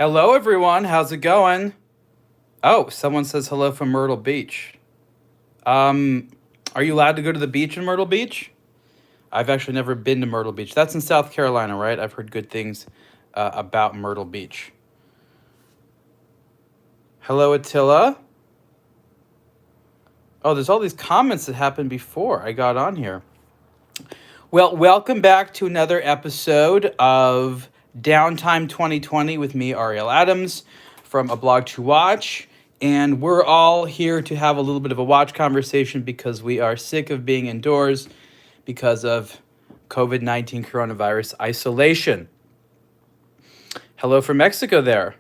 Hello, everyone. How's it going? Oh, someone says hello from Myrtle Beach. Um, are you allowed to go to the beach in Myrtle Beach? I've actually never been to Myrtle Beach. That's in South Carolina, right? I've heard good things about Myrtle Beach. Hello, Attila. Oh, there's all these comments that happened before I got on here. Well, welcome back to another episode of Downtime 2020 with me, Ariel Adams, from aBlogtoWatch. And we're all here to have a little bit of a watch conversation because we are sick of being indoors because of COVID-19 coronavirus isolation. Hello from Mexico there.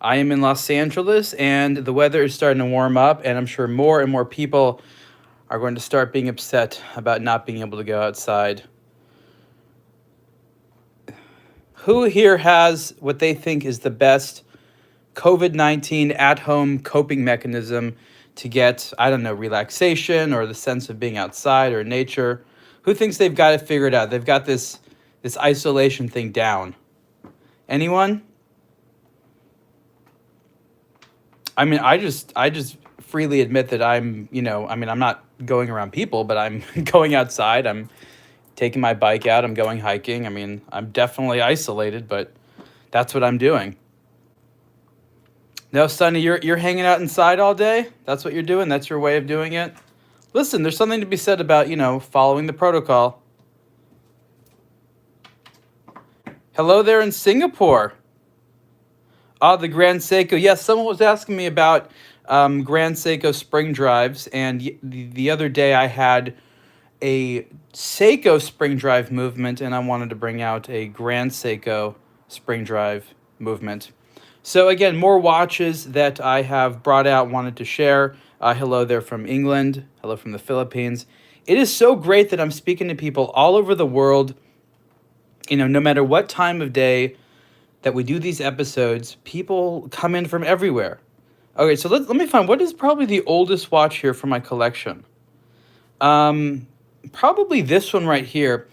I am in Los Angeles, and the weather is starting to warm up, and I'm sure more and more people are going to start being upset about not being able to go outside. Who here has what they think is the best COVID-19 at-home coping mechanism to get, I don't know, relaxation or the sense of being outside or nature? Who thinks they've got it figured out? They've got this isolation thing down. Anyone? I mean, I just freely admit that I'm not going around people, but I'm going outside. I'm taking my bike out. I'm going hiking. I mean, I'm definitely isolated, but that's what I'm doing. No, Sonny, you're hanging out inside all day? That's what you're doing? That's your way of doing it? Listen, there's something to be said about, following the protocol. Hello there in Singapore. The Grand Seiko. Yes, someone was asking me about Grand Seiko spring drives, and the other day I had a Seiko spring drive movement, and I wanted to bring out a Grand Seiko spring drive movement. So again, more watches that I have brought out, wanted to share. Hello there from England. Hello from the Philippines. It is so great that I'm speaking to people all over the world, no matter what time of day that we do these episodes, people come in from everywhere. Okay, so let me find, what is probably the oldest watch here for my collection? Probably this one right here.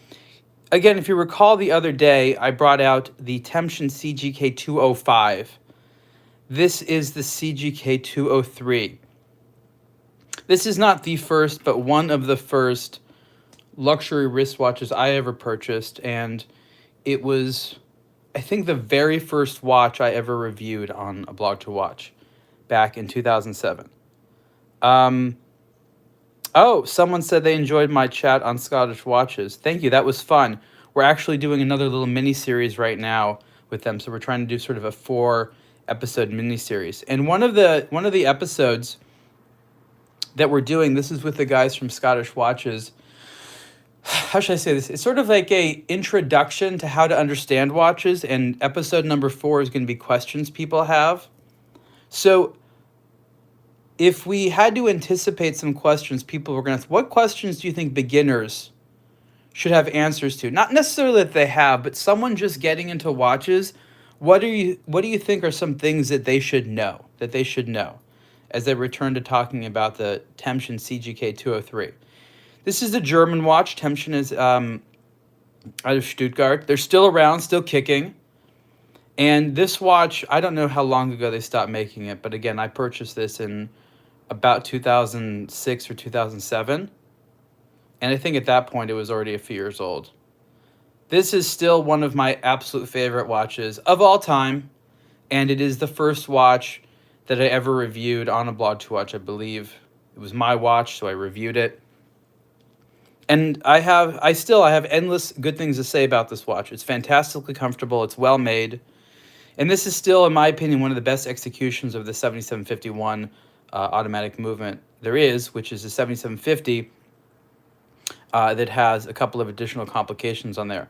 Again, if you recall the other day, I brought out the Temption CGK 205. This is the CGK 203. This is not the first, but one of the first luxury wristwatches I ever purchased, and it was, I think, the very first watch I ever reviewed on aBlogtoWatch back in 2007. Oh, someone said they enjoyed my chat on Scottish watches. Thank you. That was fun. We're actually doing another little mini-series right now with them. So we're trying to do sort of a 4-episode mini-series. And one of the episodes that we're doing, this is with the guys from Scottish Watches. How should I say this? It's sort of like a introduction to how to understand watches. And episode number 4 is going to be questions people have. So if we had to anticipate some questions, people were going to ask, what questions do you think beginners should have answers to? Not necessarily that they have, but someone just getting into watches, what do you think are some things that they should know, as they return to talking about the Temption CGK 203. This is the German watch. Temption is out of Stuttgart. They're still around, still kicking. And this watch, I don't know how long ago they stopped making it, but again, I purchased this in about 2006 or 2007. And I think at that point it was already a few years old. This is still one of my absolute favorite watches of all time. And it is the first watch that I ever reviewed on aBlogtoWatch, I believe. It was my watch, so I reviewed it. And I have endless good things to say about this watch. It's fantastically comfortable. It's well made. And this is still, in my opinion, one of the best executions of the 7751 automatic movement there is, which is the 7750 that has a couple of additional complications on there.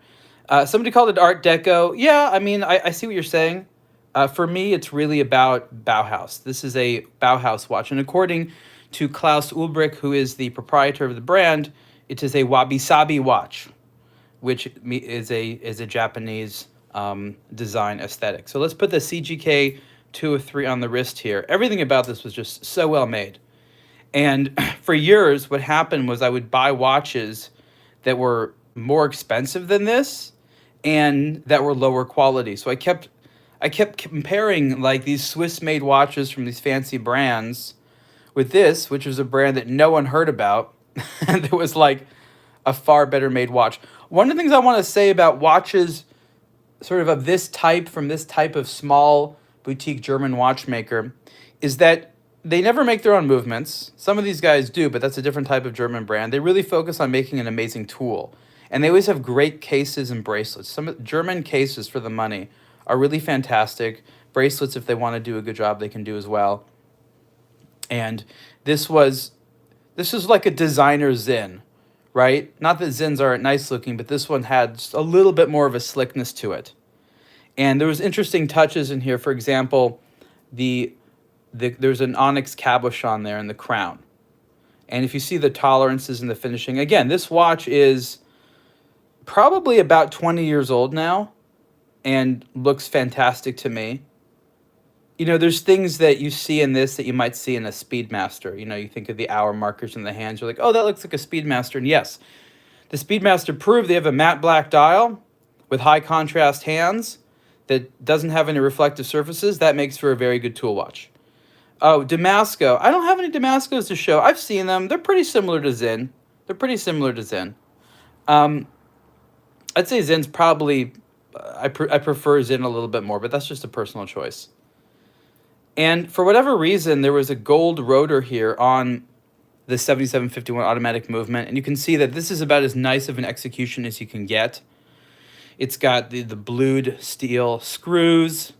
Somebody called it Art Deco. Yeah, I mean, I see what you're saying. For me, it's really about Bauhaus. This is a Bauhaus watch. And according to Klaus Ulbrich, who is the proprietor of the brand, it is a wabi-sabi watch, which is a Japanese design aesthetic. So let's put the CGK 203 on the wrist here. Everything about this was just so well made. And for years, what happened was I would buy watches that were more expensive than this and that were lower quality. So I kept I kept comparing like these Swiss-made watches from these fancy brands with this, which was a brand that no one heard about, and it was like a far better made watch. One of the things I want to say about watches sort of this type, from this type of small boutique German watchmaker, is that they never make their own movements. Some of these guys do, but that's a different type of German brand. They really focus on making an amazing tool. And they always have great cases and bracelets. Some German cases for the money are really fantastic. Bracelets, if they want to do a good job, they can do as well. And this is like a designer Zin, right? Not that Zins aren't nice looking, but this one had just a little bit more of a slickness to it. And there was interesting touches in here. For example, there's an onyx cabochon there in the crown. And if you see the tolerances and the finishing, again, this watch is probably about 20 years old now and looks fantastic to me. You know, there's things that you see in this that you might see in a Speedmaster. You know, you think of the hour markers in the hands. You're like, oh, that looks like a Speedmaster. And yes, the Speedmaster proved they have a matte black dial with high contrast hands that doesn't have any reflective surfaces. That makes for a very good tool watch. Oh, Damasco. I don't have any Damascos to show. I've seen them. They're pretty similar to Zin. I'd say Zin's probably, I prefer Zin a little bit more, but that's just a personal choice. And for whatever reason, there was a gold rotor here on the 7751 automatic movement, and you can see that this is about as nice of an execution as you can get. It's got the blued steel screws,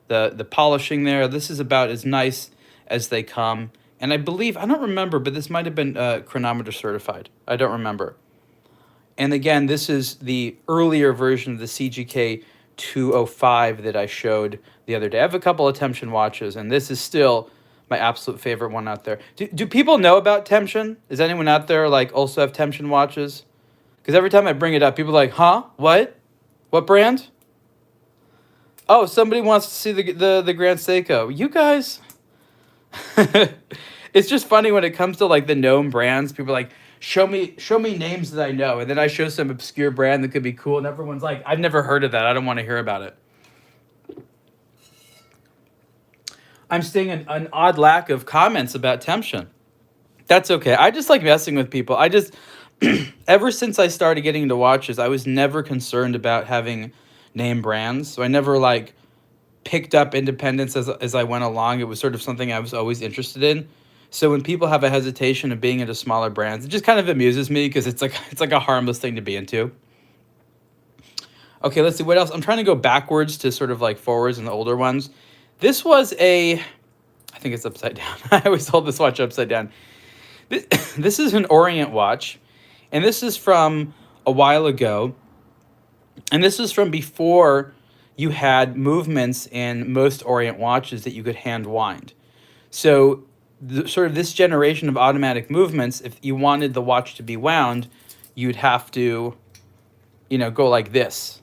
the polishing there. This is about as nice as they come. And I believe, I don't remember, but this might have been chronometer certified. I don't remember. And again, this is the earlier version of the CGK 205 that I showed the other day. I have a couple of Temption watches, and this is still my absolute favorite one out there. Do people know about Temption? Is anyone out there like also have Temption watches? Because every time I bring it up, people are like, huh? What? What brand? Oh, somebody wants to see the Grand Seiko. You guys... It's just funny when it comes to like the known brands. People are like, show me names that I know, and then I show some obscure brand that could be cool, and everyone's like, I've never heard of that. I don't want to hear about it. I'm seeing an odd lack of comments about Temption. That's okay. I just like messing with people. I just ever since I started getting into watches, I was never concerned about having name brands. So I never like picked up independence as I went along. It was sort of something I was always interested in. So when people have a hesitation of being into smaller brands, it just kind of amuses me because it's like a harmless thing to be into. Okay, let's see what else. I'm trying to go backwards to sort of like forwards in the older ones. This was I think it's upside down. I always hold this watch upside down. This is an Orient watch, and this is from a while ago. And this is from before you had movements in most Orient watches that you could hand wind. So sort of this generation of automatic movements, if you wanted the watch to be wound, you'd have to, go like this.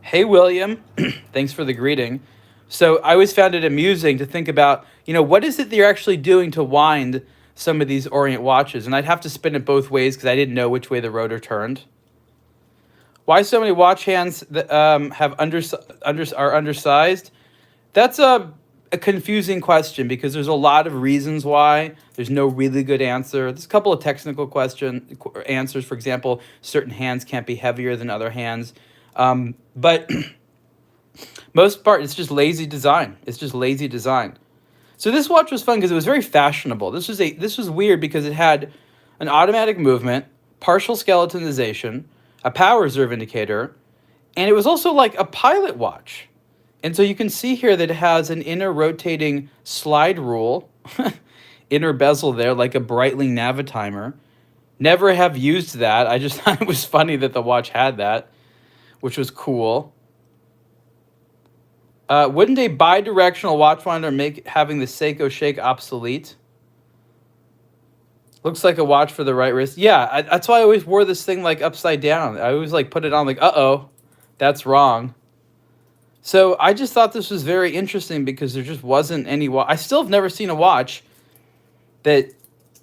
Hey, William, thanks for the greeting. So I always found it amusing to think about, what is it that you're actually doing to wind some of these Orient watches? And I'd have to spin it both ways because I didn't know which way the rotor turned. Why so many watch hands that are undersized? That's a confusing question because there's a lot of reasons why. There's no really good answer. There's a couple of technical answers. For example, certain hands can't be heavier than other hands. But most part, it's just lazy design. So this watch was fun because it was very fashionable. This was weird because it had an automatic movement, partial skeletonization, a power reserve indicator, and it was also like a pilot watch. And so you can see here that it has an inner rotating slide rule, inner bezel there, like a Breitling Navitimer. Never have used that. I just thought it was funny that the watch had that, which was cool. Wouldn't a bi-directional watch winder make having the Seiko Shake obsolete? Looks like a watch for the right wrist. Yeah, that's why I always wore this thing like upside down. I always like put it on like, uh-oh, that's wrong. So I just thought this was very interesting because there just wasn't any watch. I still have never seen a watch that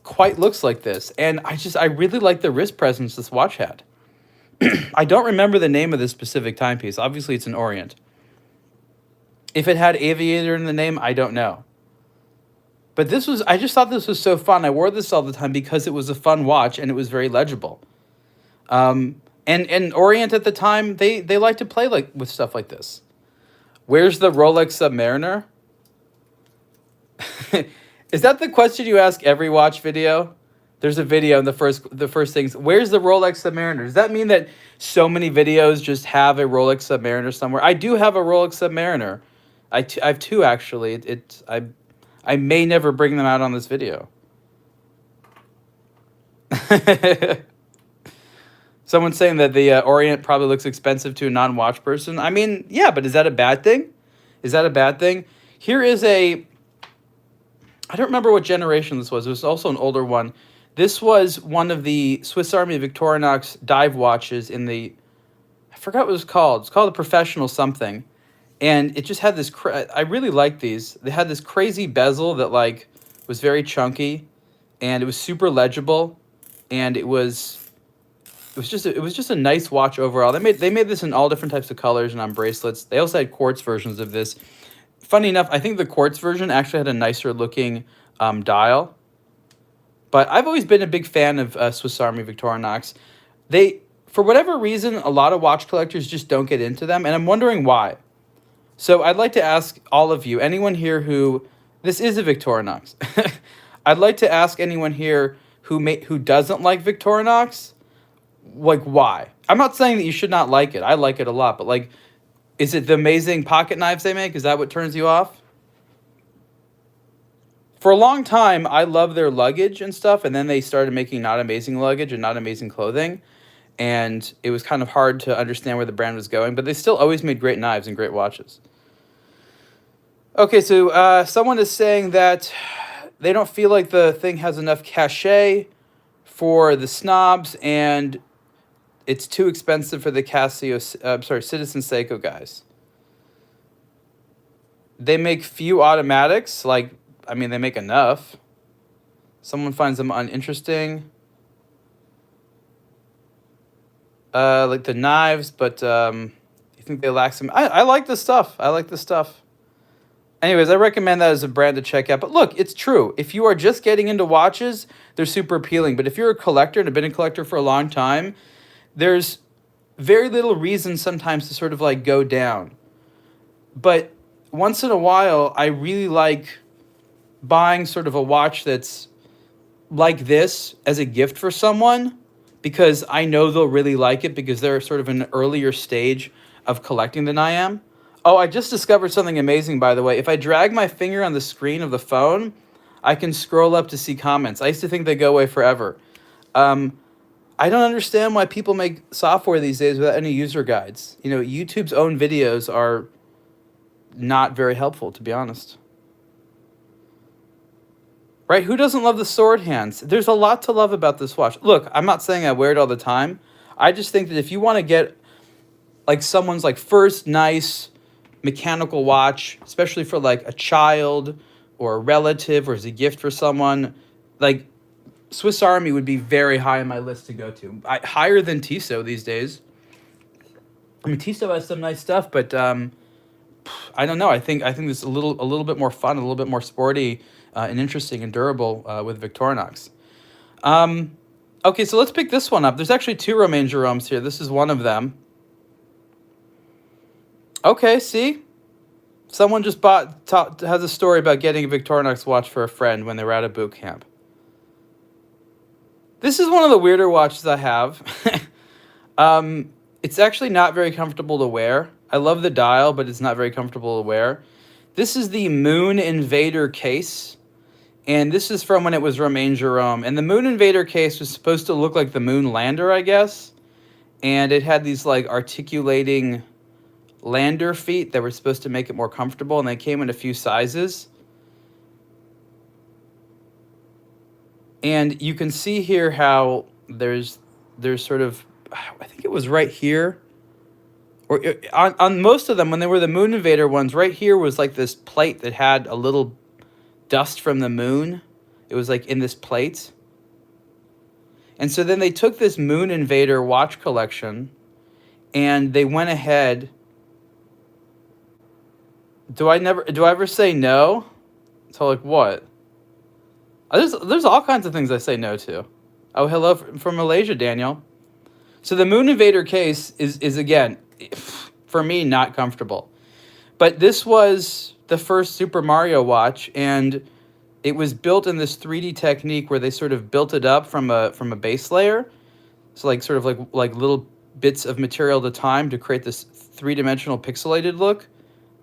quite looks like this. And I really like the wrist presence this watch had. I don't remember the name of this specific timepiece. Obviously, it's an Orient. If it had aviator in the name, I don't know. But I just thought this was so fun. I wore this all the time because it was a fun watch and it was very legible. And Orient at the time, they liked to play like with stuff like this. Where's the Rolex Submariner? Is that the question you ask every watch video? There's a video and the first things. Where's the Rolex Submariner? Does that mean that so many videos just have a Rolex Submariner somewhere? I do have a Rolex Submariner. I have two actually. I may never bring them out on this video. Someone's saying that the Orient probably looks expensive to a non-watch person. I mean, yeah, but is that a bad thing? Is that a bad thing? Here is a... I don't remember what generation this was. It was also an older one. This was one of the Swiss Army Victorinox dive watches in the... I forgot what it was called. It's called a Professional something. And it just had this... I really liked these. They had this crazy bezel that like was very chunky. And it was super legible. And it was just a nice watch overall. They made this in all different types of colors and on bracelets. They also had quartz versions of this. Funny enough, I think the quartz version actually had a nicer looking dial. But I've always been a big fan of Swiss Army Victorinox. For whatever reason, a lot of watch collectors just don't get into them, and I'm wondering why. So I'd like to ask all of you, anyone here who... This is a Victorinox. I'd like to ask anyone here who doesn't like Victorinox, like, why? I'm not saying that you should not like it. I like it a lot, but like, is it the amazing pocket knives they make? Is that what turns you off? For a long time, I loved their luggage and stuff, and then they started making not amazing luggage and not amazing clothing, and it was kind of hard to understand where the brand was going, but they still always made great knives and great watches. Okay, so someone is saying that they don't feel like the thing has enough cachet for the snobs, and it's too expensive for the Citizen Seiko guys. They make few automatics, like, I mean, they make enough. Someone finds them uninteresting. Like the knives, but you think they lack some... I like this stuff. I like this stuff. Anyways, I recommend that as a brand to check out. But look, it's true. If you are just getting into watches, they're super appealing. But if you're a collector and have been a collector for a long time, there's very little reason sometimes to sort of like go down. But once in a while, I really like buying sort of a watch that's like this as a gift for someone, because I know they'll really like it because they're sort of in an earlier stage of collecting than I am. Oh, I just discovered something amazing, by the way. If I drag my finger on the screen of the phone, I can scroll up to see comments. I used to think they go away forever. I don't understand why people make software these days without any user guides. You know, YouTube's own videos are not very helpful, to be honest. Right? Who doesn't love the sword hands? There's a lot to love about this watch. Look, I'm not saying I wear it all the time. I just think that if you want to get like someone's like first nice mechanical watch, especially for like a child or a relative or as a gift for someone, like Swiss Army would be very high on my list to go to. Higher than Tissot these days. I mean, Tissot has some nice stuff, but I don't know. I think this is a little bit more fun, a little bit more sporty and interesting and durable with Victorinox. Okay, so let's pick this one up. There's actually two Romain Jeromes here. This is one of them. Okay, see? Someone just has a story about getting a Victorinox watch for a friend when they were at a boot camp. This is one of the weirder watches I have. It's actually not very comfortable to wear. I love the dial, but it's not very comfortable to wear. This is the Moon Invader case, and this is from when it was Romain Jerome. And the Moon Invader case was supposed to look like the Moon Lander, I guess. And it had these like articulating lander feet that were supposed to make it more comfortable, and they came in a few sizes. And you can see here how there's sort of, I think it was right here, or on most of them when they were the Moon Invader ones, right here was like this plate that had a little dust from the moon. It was like in this plate. And so then they took this Moon Invader watch collection and they went ahead. Do I ever say no? To like what? There's all kinds of things I say no to. Oh, hello from Malaysia, Daniel. So the Moon Invader case is again, for me, not comfortable. But this was the first Super Mario watch, and it was built in this 3D technique where they sort of built it up from a base layer. So like sort of like little bits of material at a time to create this three-dimensional pixelated look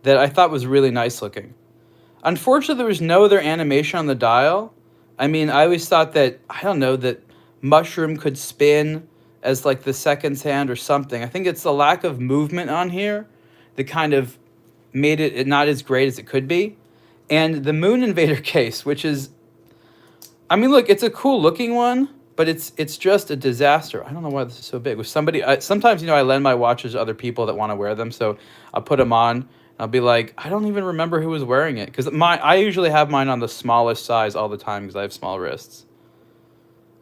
that I thought was really nice looking. Unfortunately, there was no other animation on the dial. I mean, I always thought that, I don't know, that Mushroom could spin as like the seconds hand or something. I think it's the lack of movement on here that kind of made it not as great as it could be. And the Moon Invader case, which is, I mean, look, it's a cool looking one, but it's just a disaster. I don't know why this is so big. With somebody, sometimes, I lend my watches to other people that want to wear them, so I'll put them on. And I'll be like, I don't even remember who was wearing it, because I usually have mine on the smallest size all the time because I have small wrists.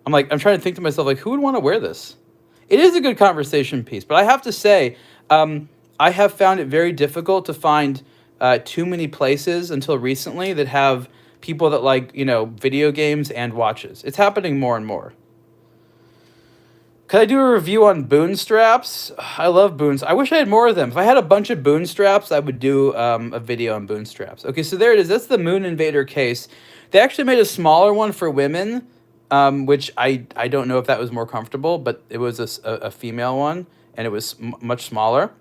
I'm trying to think to myself, like, who would want to wear this? It is a good conversation piece, but I have to say, I have found it very difficult to find too many places until recently that have people that like, video games and watches. It's happening more and more. Could I do a review on boon straps? I love boons. I wish I had more of them. If I had a bunch of boon straps, I would do a video on boon straps. Okay, so there it is. That's the Moon Invader case. They actually made a smaller one for women, which I don't know if that was more comfortable, but it was a female one, and it was much smaller.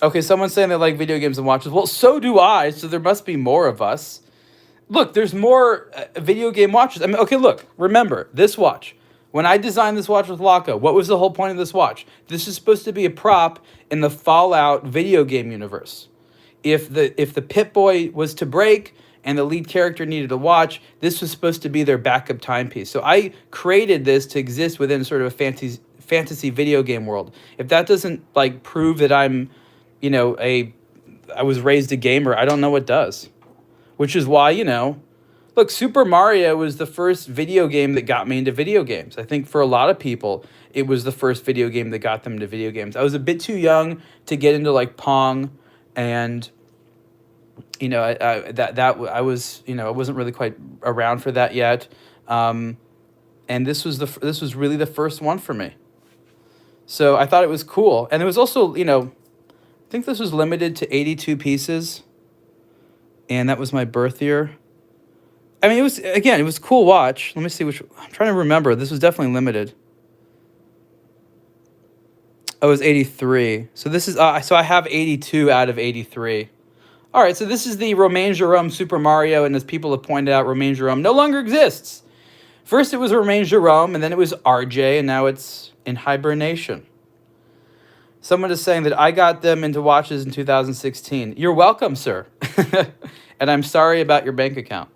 Okay, someone's saying they like video games and watches. Well, so do I, so there must be more of us. Look, there's more video game watches. I mean, okay, look, remember, this watch. When I designed this watch with Laco, what was the whole point of this watch? This is supposed to be a prop in the Fallout video game universe. If the Pip-Boy was to break and the lead character needed a watch, this was supposed to be their backup timepiece. So I created this to exist within sort of a fantasy video game world. If that doesn't like prove that I'm, I was raised a gamer, I don't know what does. Which is why, look, Super Mario was the first video game that got me into video games. I think for a lot of people, it was the first video game that got them into video games. I was a bit too young to get into like Pong, and I wasn't really quite around for that yet. And this was really the first one for me. So I thought it was cool, and it was also I think this was limited to 82 pieces, and that was my birth year. I mean, it was a cool watch. Let me see I'm trying to remember. This was definitely limited. Oh, it was 83. So this is, so I have 82 out of 83. All right, so this is the Romain Jerome Super Mario, and as people have pointed out, Romain Jerome no longer exists. First it was Romain Jerome, and then it was RJ, and now it's in hibernation. Someone is saying that I got them into watches in 2016. You're welcome, sir. And I'm sorry about your bank account.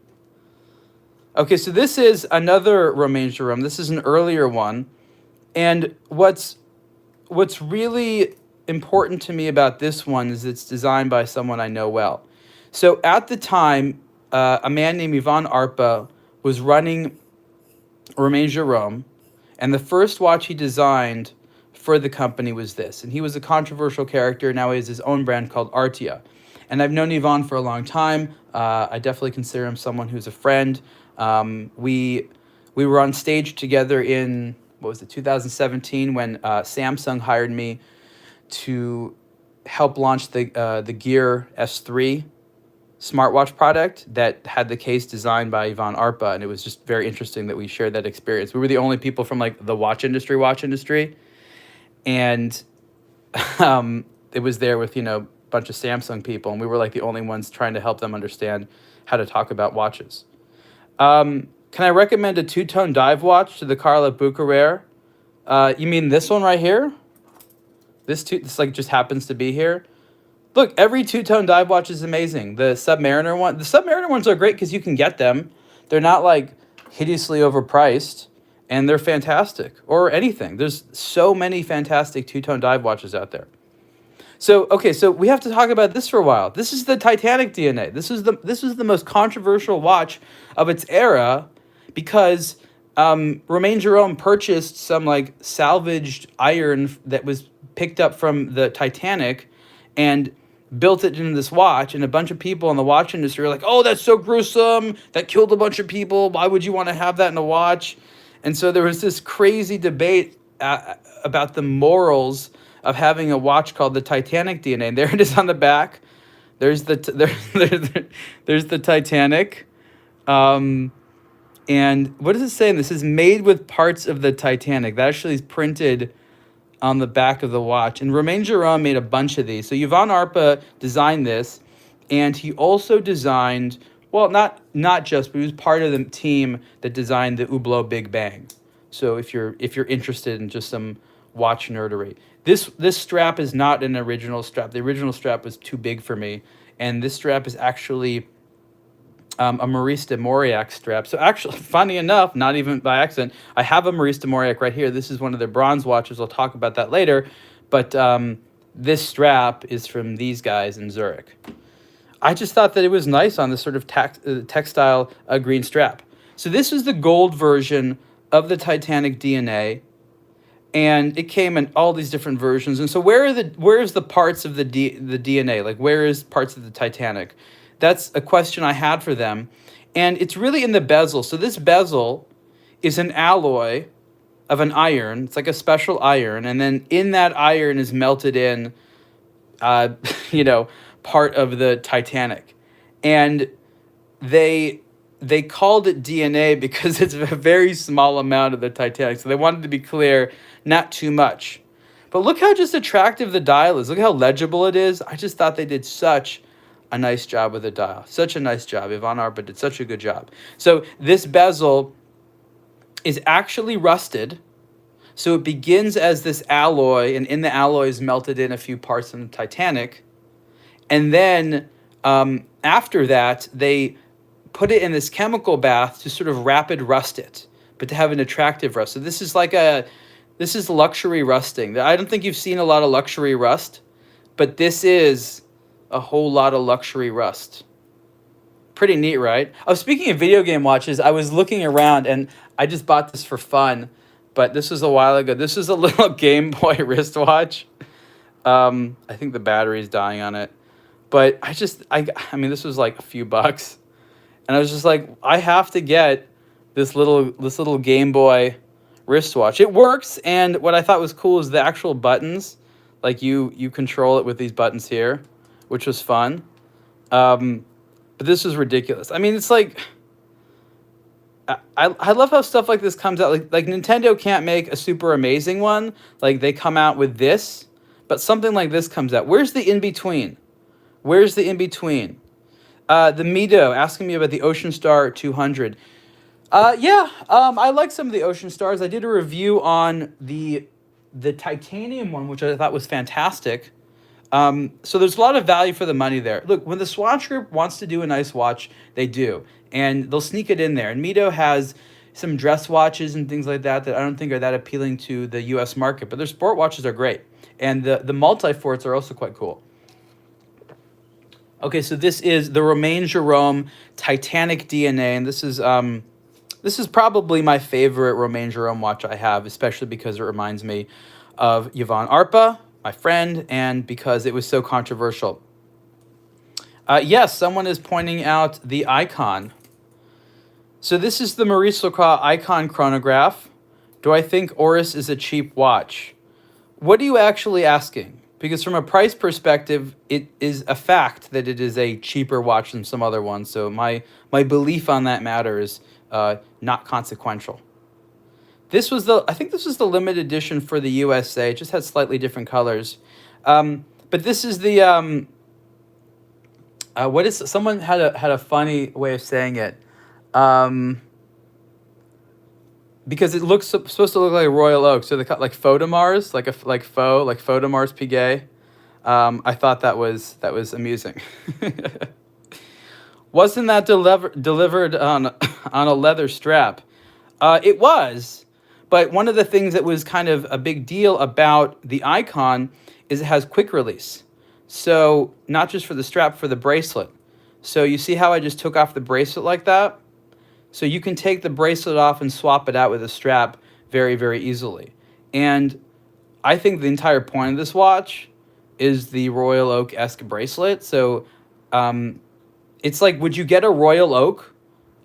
Okay, so this is another Romain Jerome. This is an earlier one. And what's really important to me about this one is it's designed by someone I know well. So at the time, a man named Ivan Arpa was running Romain Jerome, and the first watch he designed for the company was this. And he was a controversial character. Now he has his own brand called Artia. And I've known Ivan for a long time. I definitely consider him someone who's a friend. We were on stage together in, 2017, when Samsung hired me to help launch the Gear S3 smartwatch product that had the case designed by Ivan Arpa, and it was just very interesting that we shared that experience. We were the only people from like the watch industry, and it was there with a bunch of Samsung people, and we were like the only ones trying to help them understand how to talk about watches. Can I recommend a two-tone dive watch to the Carla Bucarere? You mean this one right here? This like just happens to be here. Look, every two-tone dive watch is amazing. The Submariner ones are great because you can get them. They're not like hideously overpriced, and they're fantastic. Or anything. There's so many fantastic two-tone dive watches out there. So we have to talk about this for a while. This is the Titanic DNA. This was the most controversial watch of its era because Romain Jerome purchased some like salvaged iron that was picked up from the Titanic, and built it into this watch, and a bunch of people in the watch industry are like, oh, that's so gruesome. That killed a bunch of people. Why would you want to have that in a watch? And so there was this crazy debate about the morals of having a watch called the Titanic DNA. And there it is on the back. There's there's the Titanic. And what does it say? This is made with parts of the Titanic. That actually is printed on the back of the watch. And Romain Jerome made a bunch of these. So Yvon Arpa designed this, and he also designed, well, not just, but he was part of the team that designed the Hublot Big Bang. So if you're interested in just some watch nerdery. This strap is not an original strap. The original strap was too big for me. And this strap is actually a Maurice de Mauriac strap. So actually, funny enough, not even by accident, I have a Maurice de Mauriac right here. This is one of their bronze watches. I'll talk about that later. But this strap is from these guys in Zurich. I just thought that it was nice on this sort of textile green strap. So this is the gold version of the Titanic DNA. And it came in all these different versions. And so where is the parts of the DNA? Like, where is parts of the Titanic? That's a question I had for them. And it's really in the bezel. So this bezel is an alloy of an iron. It's like a special iron. And then in that iron is melted in, part of the Titanic. And they called it DNA because it's a very small amount of the Titanic. So they wanted to be clear, not too much. But look how just attractive the dial is. Look how legible it is. I just thought they did such a nice job with the dial. Such a nice job. Yvon Arpa did such a good job. So this bezel is actually rusted. So it begins as this alloy, and in the alloy is melted in a few parts of the Titanic. And then after that, they put it in this chemical bath to sort of rapid rust it, but to have an attractive rust. So this is luxury rusting. I don't think you've seen a lot of luxury rust, but this is a whole lot of luxury rust. Pretty neat, right? Oh, speaking of video game watches, I was looking around, and I just bought this for fun, but this was a while ago. This is a little Game Boy wristwatch. I think the battery's dying on it. But I mean, this was like a few bucks. And I was just like, I have to get this little Game Boy wristwatch. It works, and what I thought was cool is the actual buttons. Like you control it with these buttons here, which was fun. But this was ridiculous. I mean, it's like, I love how stuff like this comes out. Like Nintendo can't make a super amazing one. Like they come out with this, but something like this comes out. Where's the in-between? Where's the in-between? The Mido asking me about the Ocean Star 200. I like some of the Ocean Stars. I did a review on the titanium one, which I thought was fantastic. So there's a lot of value for the money there. Look, when the Swatch Group wants to do a nice watch, they do. And they'll sneak it in there. And Mido has some dress watches and things like that I don't think are that appealing to the U.S. market. But their sport watches are great. And the multi-forts are also quite cool. Okay, so this is the Romain Jerome Titanic DNA. And this is probably my favorite Romain Jerome watch I have, especially because it reminds me of Yvon Arpa, my friend, and because it was so controversial. Yes, someone is pointing out the icon. So this is the Maurice Lacroix icon chronograph. Do I think Oris is a cheap watch? What are you actually asking? Because from a price perspective, it is a fact that it is a cheaper watch than some other ones. So my belief on that matter is not consequential. I think this was the limited edition for the USA. It just had slightly different colors. But this is the someone had a funny way of saying it. Because it looks supposed to look like a Royal Oak, so they cut like Photomars, like Photomars Piguet. I thought that was amusing. Wasn't that delivered on a leather strap? It was, but one of the things that was kind of a big deal about the icon is it has quick release. So not just for the strap, for the bracelet. So you see how I just took off the bracelet like that? So you can take the bracelet off and swap it out with a strap very, very easily. And I think the entire point of this watch is the Royal Oak-esque bracelet. So it's like, would you get a Royal Oak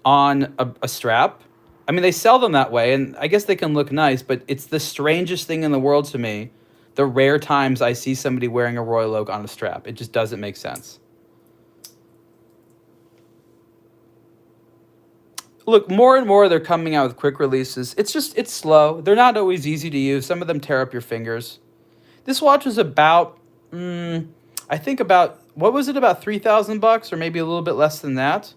on a strap? I mean, they sell them that way, and I guess they can look nice, but it's the strangest thing in the world to me. The rare times I see somebody wearing a Royal Oak on a strap. It just doesn't make sense. Look, more and more they're coming out with quick releases. It's slow. They're not always easy to use. Some of them tear up your fingers. This watch was about, I think about, what was it, about $3,000 or maybe a little bit less than that.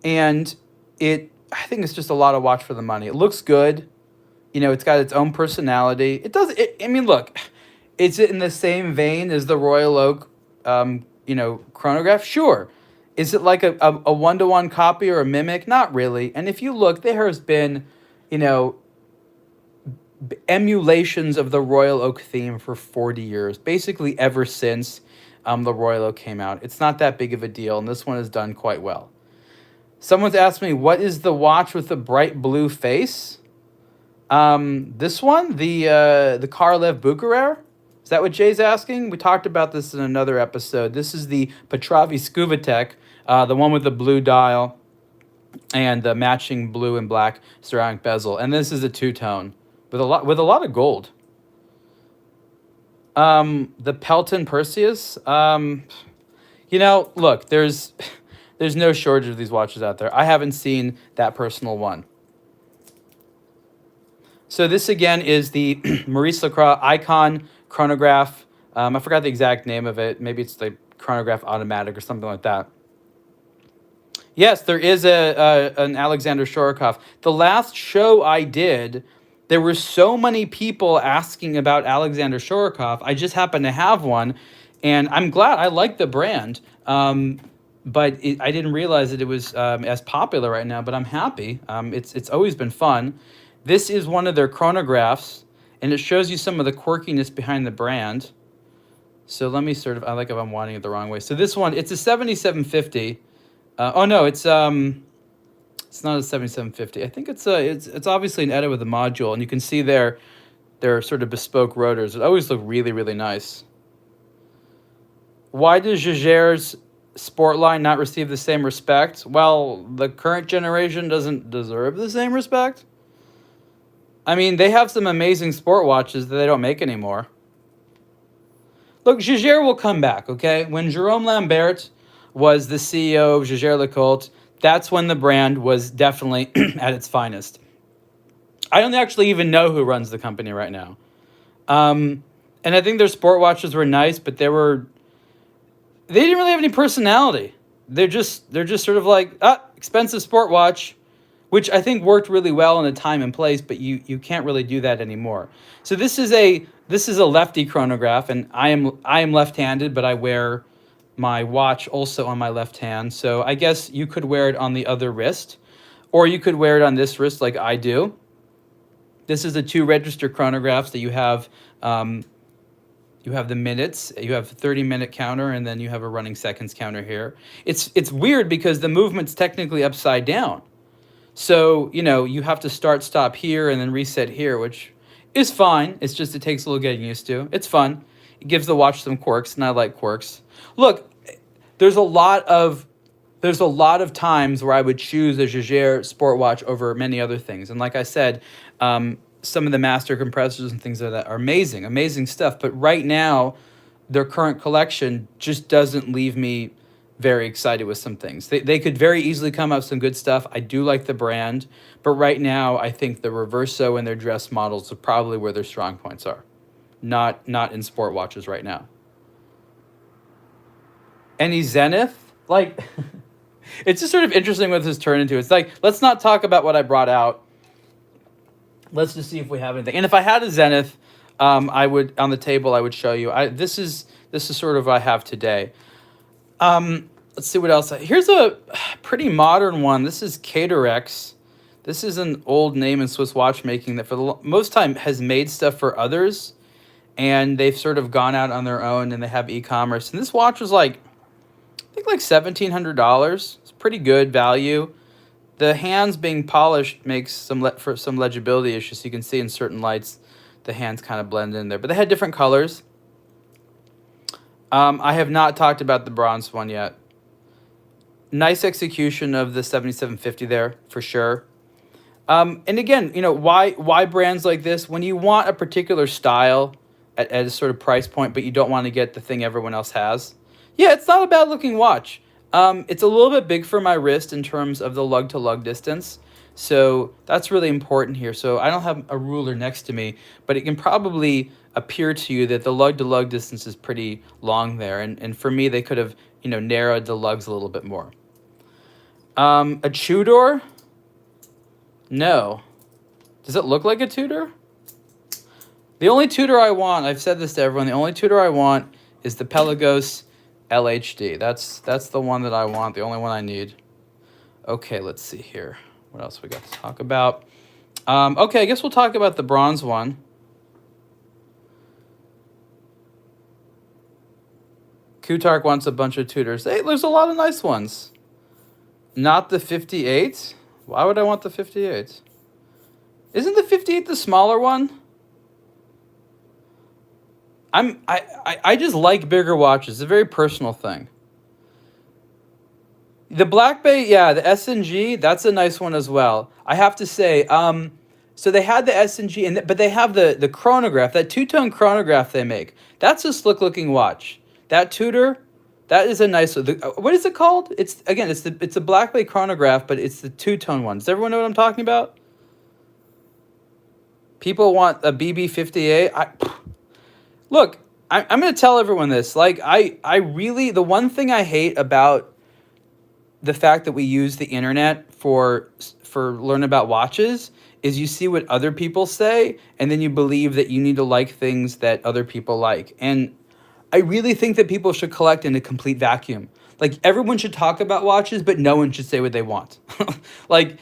And I think it's just a lot of watch for the money. It looks good. You know, it's got its own personality. I mean, look, is it in the same vein as the Royal Oak, chronograph? Sure. Is it like a one-to-one copy or a mimic? Not really. And if you look, there has been, emulations of the Royal Oak theme for 40 years, basically ever since the Royal Oak came out. It's not that big of a deal, and this one is done quite well. Someone's asked me, what is the watch with the bright blue face? This one, the Karlev Bucherer? Is that what Jay's asking? We talked about this in another episode. This is the Petravi Scuvatech, the one with the blue dial and the matching blue and black ceramic bezel. And this is a two-tone with a lot of gold. The Pelton Perseus. Look, there's no shortage of these watches out there. I haven't seen that personal one. So this again is the Maurice Lacroix Icon chronograph. I forgot the exact name of it. Maybe it's the chronograph automatic or something like that. Yes, there is an Alexander Shorokov. The last show I did, there were so many people asking about Alexander Shorokov. I just happened to have one, and I'm glad. I like the brand, but I didn't realize that it was as popular right now. But I'm happy. It's always been fun. This is one of their chronographs, and it shows you some of the quirkiness behind the brand. So let me I like if I'm winding it the wrong way. So this one, it's a 7750. It's not a 7750. I think it's obviously an edit with a module, and you can see their sort of bespoke rotors. It always look really, really nice. Why does Jaeger's sport line not receive the same respect? Well, the current generation doesn't deserve the same respect. I mean, they have some amazing sport watches that they don't make anymore. Look, Jaeger will come back, okay? When Jerome Lambert was the CEO of Jaeger-LeCoultre, that's when the brand was definitely at its finest. I don't actually even know who runs the company right now. And I think their sport watches were nice, but they didn't really have any personality. They're just sort of like, expensive sport watch, which I think worked really well in a time and place, but you can't really do that anymore. So this is a lefty chronograph, and I am left-handed, but I wear my watch also on my left hand. So I guess you could wear it on the other wrist, or you could wear it on this wrist like I do. This is the 2 register chronographs that you have. You have the minutes, you have a 30-minute counter, and then you have a running seconds counter here. It's weird because the movement's technically upside down. So, you have to start, stop here, and then reset here, which is fine. It's just it takes a little getting used to. It's fun. It gives the watch some quirks, and I like quirks. Look, there's a lot of times where I would choose a Jaeger sport watch over many other things. And like I said, some of the master compressors and things like that are amazing stuff. But right now, their current collection just doesn't leave me very excited with some things. They could very easily come up with some good stuff. I do like the brand, but right now I think the Reverso and their dress models are probably where their strong points are. Not in sport watches right now. Any Zenith? Like, it's just sort of interesting what this turned into. It's like, let's not talk about what I brought out. Let's just see if we have anything. And if I had a Zenith, I would, on the table, I would show you. This is sort of what I have today. Let's see what else. Here's a pretty modern one. This is Caterex. This is an old name in Swiss watchmaking that for the most time has made stuff for others, and they've sort of gone out on their own, and they have e-commerce. And this watch was like, I think like $1,700. It's pretty good value. The hands being polished makes for some legibility issues. You can see in certain lights the hands kind of blend in there. But they had different colors. I have not talked about the bronze one yet. Nice execution of the 7750 there, for sure. And again, why brands like this? When you want a particular style at a sort of price point, but you don't want to get the thing everyone else has. Yeah, it's not a bad looking watch. It's a little bit big for my wrist in terms of the lug to lug distance. So that's really important here. So I don't have a ruler next to me, but it can probably appear to you that the lug to lug distance is pretty long there. And for me, they could have, narrowed the lugs a little bit more. A Tudor? No. Does it look like a Tudor? The only Tudor I want, I've said this to everyone, the only Tudor I want is the Pelagos LHD. That's the one that I want, the only one I need. Okay, let's see here. What else we got to talk about? Okay, I guess we'll talk about the bronze one. Kutark wants a bunch of Tudors. Hey, there's a lot of nice ones. Not the 58? Why would I want the 58? Isn't the 58 the smaller one? I just like bigger watches. It's a very personal thing. The Black Bay, yeah, the S&G, that's a nice one as well. I have to say, so they had the S&G, but they have the chronograph, that two-tone chronograph they make. That's a slick-looking watch. That Tudor, that is a nice one. What is it called? It's a Black Bay chronograph, but it's the two-tone one. Does everyone know what I'm talking about? People want a BB58. Look, I'm going to tell everyone this. Like, I really, the one thing I hate about the fact that we use the internet for learning about watches is you see what other people say, and then you believe that you need to like things that other people like. And I really think that people should collect in a complete vacuum. Like, everyone should talk about watches, but no one should say what they want. Like,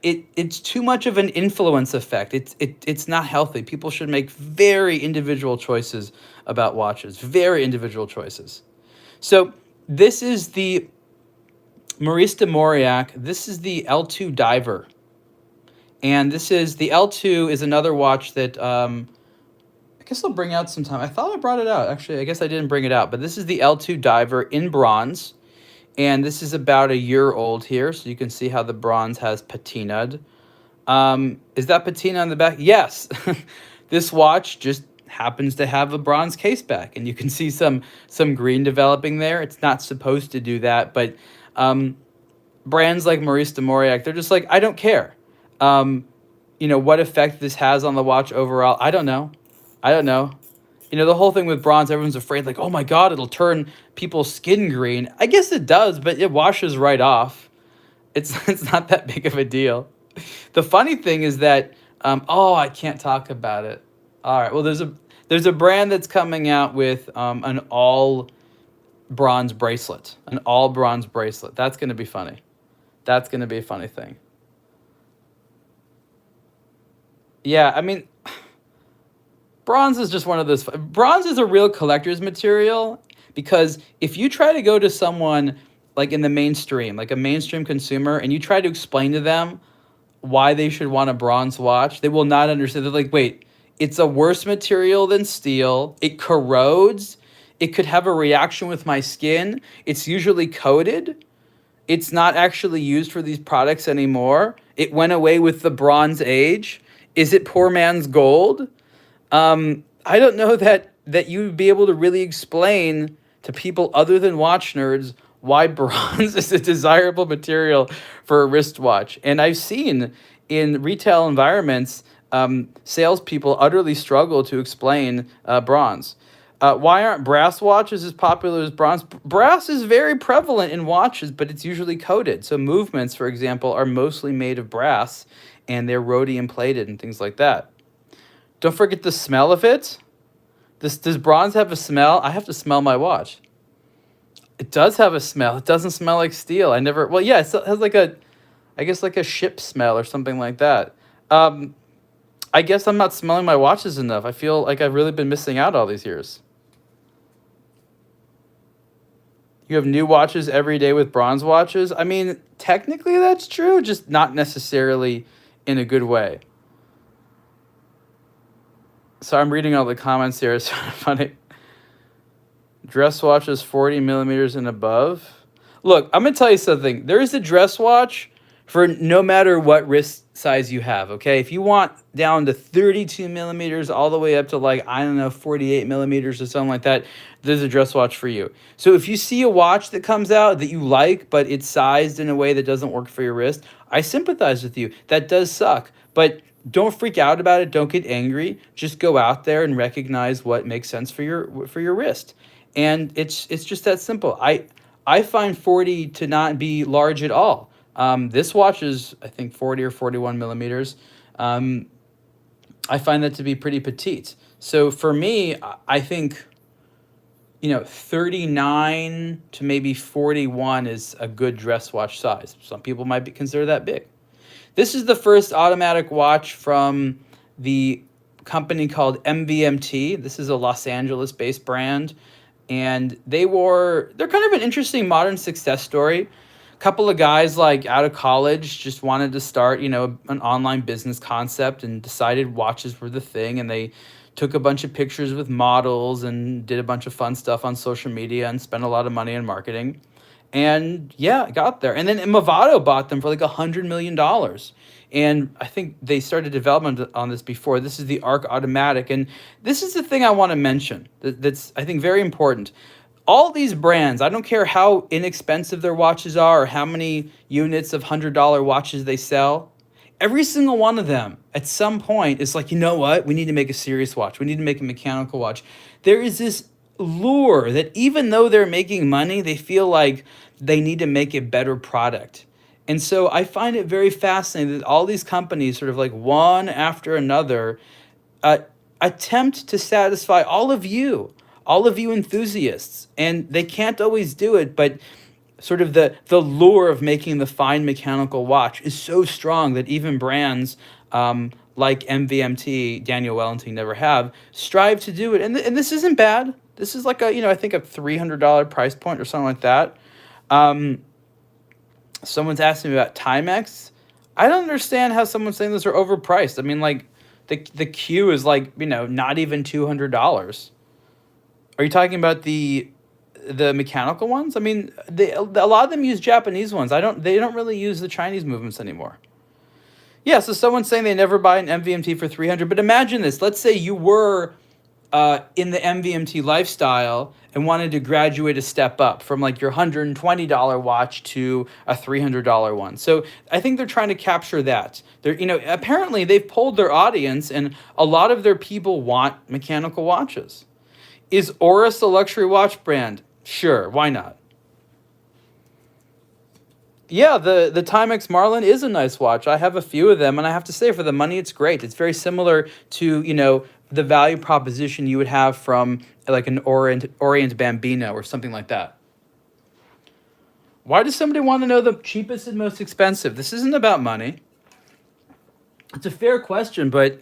it's too much of an influence effect. It's not healthy. People should make very individual choices about watches. Very individual choices. So this is the Maurice de Mauriac. This is the L2 Diver. And this is, the L2 is another watch that I guess I'll bring out sometime. I thought I brought it out. Actually, I guess I didn't bring it out. But this is the L2 Diver in bronze. And this is about a year old here. So you can see how the bronze has patinaed. Is that patina on the back? Yes. This watch just happens to have a bronze case back. And you can see some green developing there. It's not supposed to do that. But brands like Maurice de Mauriac, they're just like, I don't care. What effect this has on the watch overall, I don't know. The whole thing with bronze, everyone's afraid, like, oh my God, it'll turn people's skin green. I guess it does, but it washes right off. It's not that big of a deal. The funny thing is that, I can't talk about it. All right, well, there's a brand that's coming out with an all bronze bracelet. An all bronze bracelet. That's going to be funny. That's going to be a funny thing. Yeah, I mean, bronze is just one of those. Bronze is a real collector's material because if you try to go to someone like in the mainstream, like a mainstream consumer, and you try to explain to them why they should want a bronze watch, they will not understand. They're like, wait, it's a worse material than steel. It corrodes. It could have a reaction with my skin. It's usually coated. It's not actually used for these products anymore. It went away with the Bronze Age. Is it poor man's gold? I don't know that you'd be able to really explain to people other than watch nerds why bronze is a desirable material for a wristwatch. And I've seen in retail environments, salespeople utterly struggle to explain bronze. Why aren't brass watches as popular as bronze? Brass is very prevalent in watches, but it's usually coated. So movements, for example, are mostly made of brass, and they're rhodium plated and things like that. Don't forget the smell of it. Does bronze have a smell? I have to smell my watch. It does have a smell. It doesn't smell like steel. It has like a ship smell or something like that. I guess I'm not smelling my watches enough. I feel like I've really been missing out all these years. You have new watches every day with bronze watches. I mean, technically that's true, just not necessarily in a good way. So I'm reading all the comments here. It's kind of funny. Dress watches 40 millimeters and above. Look, I'm gonna tell you something. There is a dress watch for no matter what wrist size you have. Okay, if you want down to 32 millimeters all the way up to like I don't know 48 millimeters or something like that, there's a dress watch for you. So if you see a watch that comes out that you like, but it's sized in a way that doesn't work for your wrist, I sympathize with you. That does suck, but don't freak out about it. Don't get angry. Just go out there and recognize what makes sense for your wrist, and it's just that simple. I find 40 to not be large at all. This watch is, I think, 40 or 41 millimeters. Um, I find that to be pretty petite. So for me, I think, 39 to maybe 41 is a good dress watch size. Some people might consider that big. This is the first automatic watch from the company called MVMT. This is a Los Angeles-based brand, and they're kind of an interesting modern success story. A couple of guys like out of college just wanted to start, an online business concept and decided watches were the thing, and they took a bunch of pictures with models and did a bunch of fun stuff on social media and spent a lot of money in marketing. And yeah, it got there. And then Movado bought them for like $100 million. And I think they started development on this before. This is the Arc Automatic. And this is the thing I want to mention that's, I think, very important. All these brands, I don't care how inexpensive their watches are or how many units of $100 watches they sell, every single one of them at some point is like, you know what? We need to make a serious watch. We need to make a mechanical watch. There is this lure that even though they're making money, they feel like they need to make a better product. And so I find it very fascinating that all these companies sort of like one after another attempt to satisfy all of you enthusiasts. And they can't always do it, but sort of the lure of making the fine mechanical watch is so strong that even brands like MVMT, Daniel Wellington never have, strive to do it. And this isn't bad. This is like I think a $300 price point or something like that. Someone's asking me about Timex. I don't understand how someone's saying those are overpriced. I mean, like, the Q is like, not even $200. Are you talking about the mechanical ones? I mean, a lot of them use Japanese ones. They don't really use the Chinese movements anymore. Yeah, so someone's saying they never buy an MVMT for $300, but imagine this. Let's say you were in the MVMT lifestyle and wanted to graduate a step up from like your $120 watch to a $300 one. So I think they're trying to capture that. Apparently they've polled their audience and a lot of their people want mechanical watches. Is Oris a luxury watch brand? Sure, why not? Yeah, the Timex Marlin is a nice watch. I have a few of them, and I have to say, for the money, it's great. It's very similar to, the value proposition you would have from like an Orient Bambino or something like that. Why does somebody want to know the cheapest and most expensive? This isn't about money. It's a fair question, but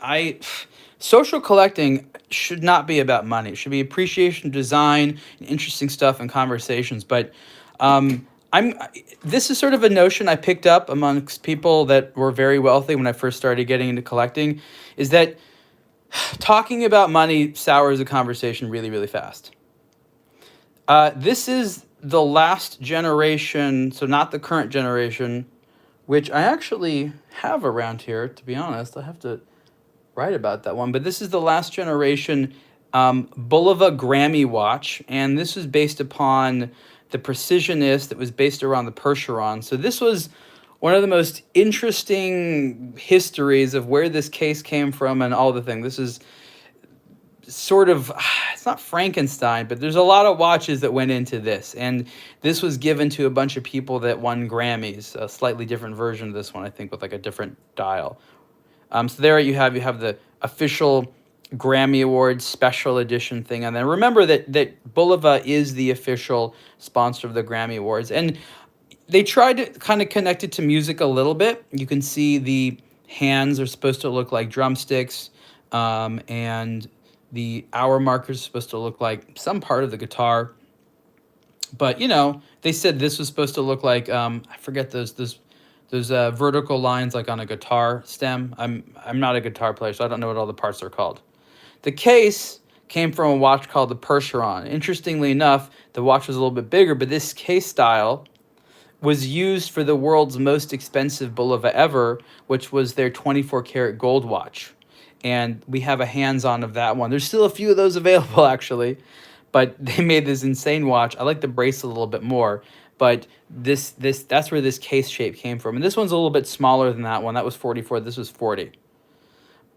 social collecting should not be about money. It should be appreciation, design, and interesting stuff and conversations. But this is sort of a notion I picked up amongst people that were very wealthy when I first started getting into collecting, is that talking about money sours a conversation really, really fast. This is the last generation, so not the current generation, which I actually have around here, to be honest. I have to write about that one. But this is the last generation Bulova Grammy watch, and this was based upon the Precisionist that was based around the Percheron. So this was one of the most interesting histories of where this case came from and all the things. This is sort of, it's not Frankenstein, but there's a lot of watches that went into this. And this was given to a bunch of people that won Grammys, a slightly different version of this one, I think, with like a different dial. So there you have the official Grammy Awards special edition thing. And then remember that Bulova is the official sponsor of the Grammy Awards. And they tried to kind of connect it to music a little bit. You can see the hands are supposed to look like drumsticks, and the hour marker is supposed to look like some part of the guitar. But, they said this was supposed to look like, I forget those vertical lines like on a guitar stem. I'm not a guitar player, so I don't know what all the parts are called. The case came from a watch called the Percheron. Interestingly enough, the watch was a little bit bigger, but this case style was used for the world's most expensive Bulova ever, which was their 24 karat gold watch. And we have a hands-on of that one. There's still a few of those available, actually, but they made this insane watch. I like the bracelet a little bit more, but that's where this case shape came from. And this one's a little bit smaller than that one. That was 44. This was 40.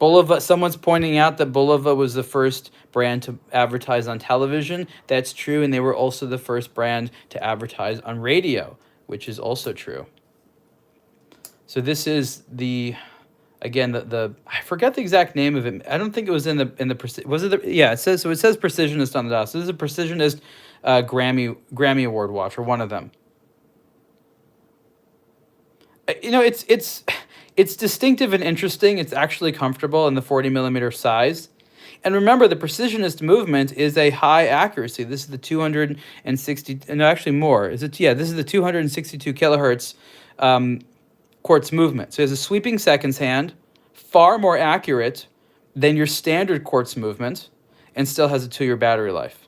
Bulova, someone's pointing out that Bulova was the first brand to advertise on television. That's true, and they were also the first brand to advertise on radio, which is also true. So this is the, again, the I forget the exact name of it. I don't think it was in the was it the, yeah, it says, so it says Precisionist on the dial. So this is a Precisionist Grammy Award watch, or one of them. You know, it's distinctive and interesting. It's actually comfortable in the 40 millimeter size. And remember, the Precisionist movement is a high accuracy. This is the 260, no, actually more. Is it? Yeah, this is the 262 kilohertz quartz movement. So it has a sweeping seconds hand, far more accurate than your standard quartz movement, and still has a 2-year battery life.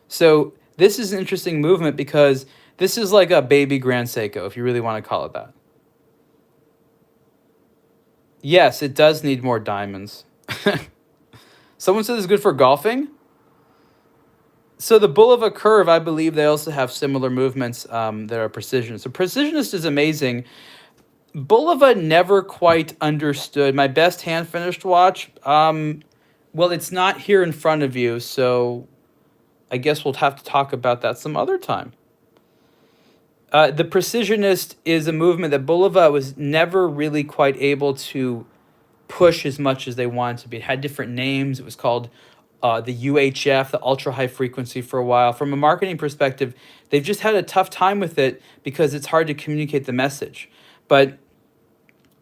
So this is an interesting movement because this is like a baby Grand Seiko, if you really want to call it that. Yes, it does need more diamonds. Someone said it's good for golfing. So the Bulova Curve, I believe they also have similar movements that are Precisionist. So Precisionist is amazing. Bulova never quite understood. My best hand-finished watch, well, it's not here in front of you, so I guess we'll have to talk about that some other time. The Precisionist is a movement that Bulova was never really quite able to push as much as they wanted to be. It had different names. It was called the UHF, the ultra high frequency, for a while. From a marketing perspective, they've just had a tough time with it because it's hard to communicate the message. But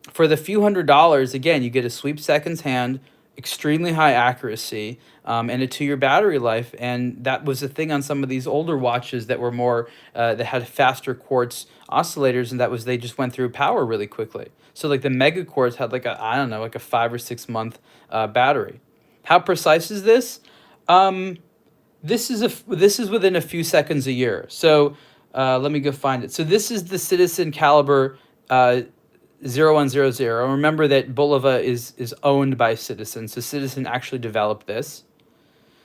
for the few $100s, again, you get a sweep seconds hand, extremely high accuracy, and a 2-year battery life. And that was the thing on some of these older watches that were more, that had faster quartz oscillators, and that was they just went through power really quickly. So like the Mega Quartz had like a, I don't know, like a 5 or 6 month battery. How precise is this? This is within a few seconds a year. So let me go find it. So this is the Citizen Caliber 0100. Remember that Bulova is owned by Citizen, so Citizen actually developed this.